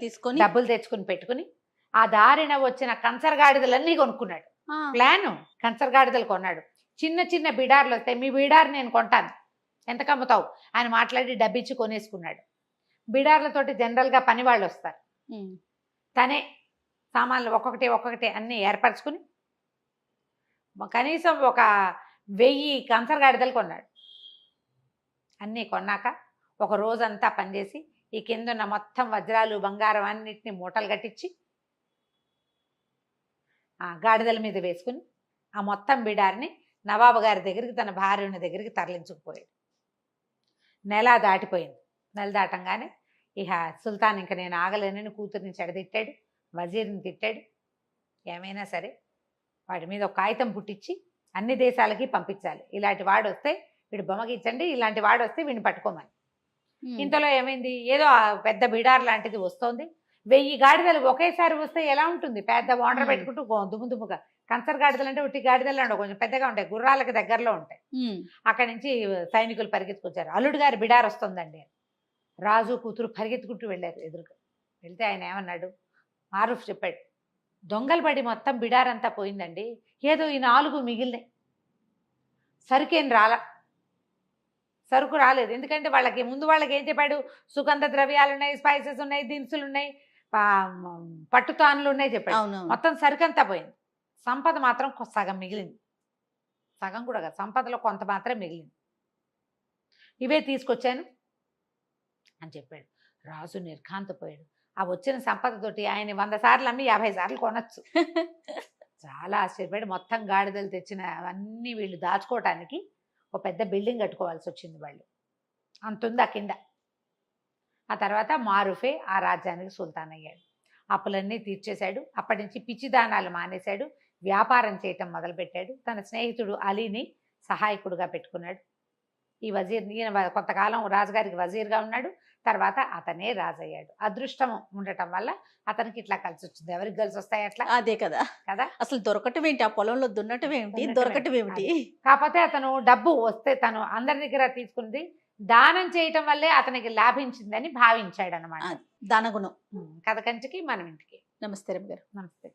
తీసుకొని డబ్బులు తెచ్చుకుని పెట్టుకుని ఆ దారిన వచ్చిన కంచరగాడిదలన్నీ కొనుక్కున్నాడు. ప్లాను కంచరగాడిదలు కొన్నాడు. చిన్న చిన్న బిడార్లు వస్తాయి, మీ బిడారు నేను కొంటాను, ఎంత కమ్ముతావు అని మాట్లాడి డబ్బిచ్చి కొనేసుకున్నాడు. బిడార్లతోటి జనరల్గా పని వాళ్ళు వస్తారు. తనే సామాన్లు ఒక్కొక్కటి అన్నీ ఏర్పరచుకుని కనీసం ఒక 1000 కంచరగాడిదలు కొన్నాడు. అన్నీ కొన్నాక ఒక రోజంతా పనిచేసి ఈ కిందున్న మొత్తం వజ్రాలు బంగారం అన్నిటిని మూటలు కట్టించి ఆ గాడిదల మీద వేసుకుని ఆ మొత్తం బిడారిని నవాబు గారి దగ్గరికి తన భార్య దగ్గరికి తరలించుకుపోయాడు. నెల దాటిపోయింది. నెల దాటంగానే ఇక సుల్తాన్ ఇంక నేను ఆగలేనని కూతుర్ని చెడదిట్టాడు, వజీర్ని తిట్టాడు. ఏమైనా సరే వాడి మీద ఒక కాగితం పుట్టించి అన్ని దేశాలకి పంపించాలి, ఇలాంటి వాడు వస్తే వీడు బొమ్మకిచ్చండి, ఇలాంటి వాడు వస్తే వీడిని పట్టుకోమని. ఇంతలో ఏమైంది, ఏదో పెద్ద బిడార్ లాంటిది వస్తోంది. 1000 గాడిదలు ఒకేసారి వస్తే ఎలా ఉంటుంది, పెద్ద వాటర్ పెట్టుకుంటూ దుమ్ముగా. కంచర్ గాడిదలు అంటే ఉట్టి గాడిదలు అంటే కొంచెం పెద్దగా ఉంటాయి, గుర్రాలకి దగ్గరలో ఉంటాయి. అక్కడి నుంచి సైనికులు పరిగెత్తుకొచ్చారు. అల్లుడు గారి బిడార్ వస్తుందండి. రాజు కూతురు పరిగెత్తుకుంటూ వెళ్ళారు. ఎదురుగా వెళ్తే ఆయన ఏమన్నాడు, మారూఫ్ చెప్పాడు, దొంగలు పడి మొత్తం బిడారంతా పోయిందండి, ఏదో ఈ 4 మిగిలినాయి, సరుకేం సరుకు రాలేదు. ఎందుకంటే వాళ్ళకి ముందు వాళ్ళకి ఏం చెప్పాడు, సుగంధ ద్రవ్యాలు ఉన్నాయి, స్పైసెస్ ఉన్నాయి, దినుసులు ఉన్నాయి, పట్టుతానులు ఉన్నాయి చెప్పాడు. మొత్తం సరుకంతా పోయింది, సంపద మాత్రం సగం మిగిలింది. సగం కూడా కాదు, సంపదలో కొంత మాత్రం మిగిలింది, ఇవే తీసుకొచ్చాను అని చెప్పాడు. రాజు నిర్ఘాంతపోయాడు. ఆ వచ్చిన సంపదతోటి ఆయన 100 సార్లు అమ్మి 50 సార్లు కొనొచ్చు. చాలా ఆశ్చర్యపడి మొత్తం గాడిదలు తెచ్చిన అవన్నీ వీళ్ళు దాచుకోవటానికి ఒక పెద్ద బిల్డింగ్ కట్టుకోవాల్సి వచ్చింది వాళ్ళు. అంతుంది ఆ కింద. ఆ తర్వాత మారుఫే ఆ రాజ్యానికి సుల్తాన్ అయ్యాడు. అప్పులన్నీ తీర్చేశాడు. అప్పటి నుంచి పిచ్చిదానాలు మానేశాడు. వ్యాపారం చేయటం మొదలుపెట్టాడు. తన స్నేహితుడు అలీని సహాయకుడుగా పెట్టుకున్నాడు. ఈ వజీర్ ఈయన కొంతకాలం రాజుగారికి వజీర్గా ఉన్నాడు. తర్వాత అతనే రాజయ్యాడు. అదృష్టం ఉండటం వల్ల అతనికి ఇట్లా కలిసి వచ్చింది. ఎవరికి కలిసి వస్తాయి అట్లా అదే కదా కదా. అసలు దొరకటం ఏంటి, ఆ పొలంలో దున్నటం ఏమిటి, దున్నటం దొరకటం ఏమిటి. కాకపోతే అతను డబ్బు వస్తే తను అందరి దగ్గర తీసుకుంది దానం చేయటం వల్లే అతనికి లాభించిందని భావించాడు అనమాట. దానగుణం. కథ కంచికి మనం ఇంటికి. నమస్తే రమ్య గారు. నమస్తే.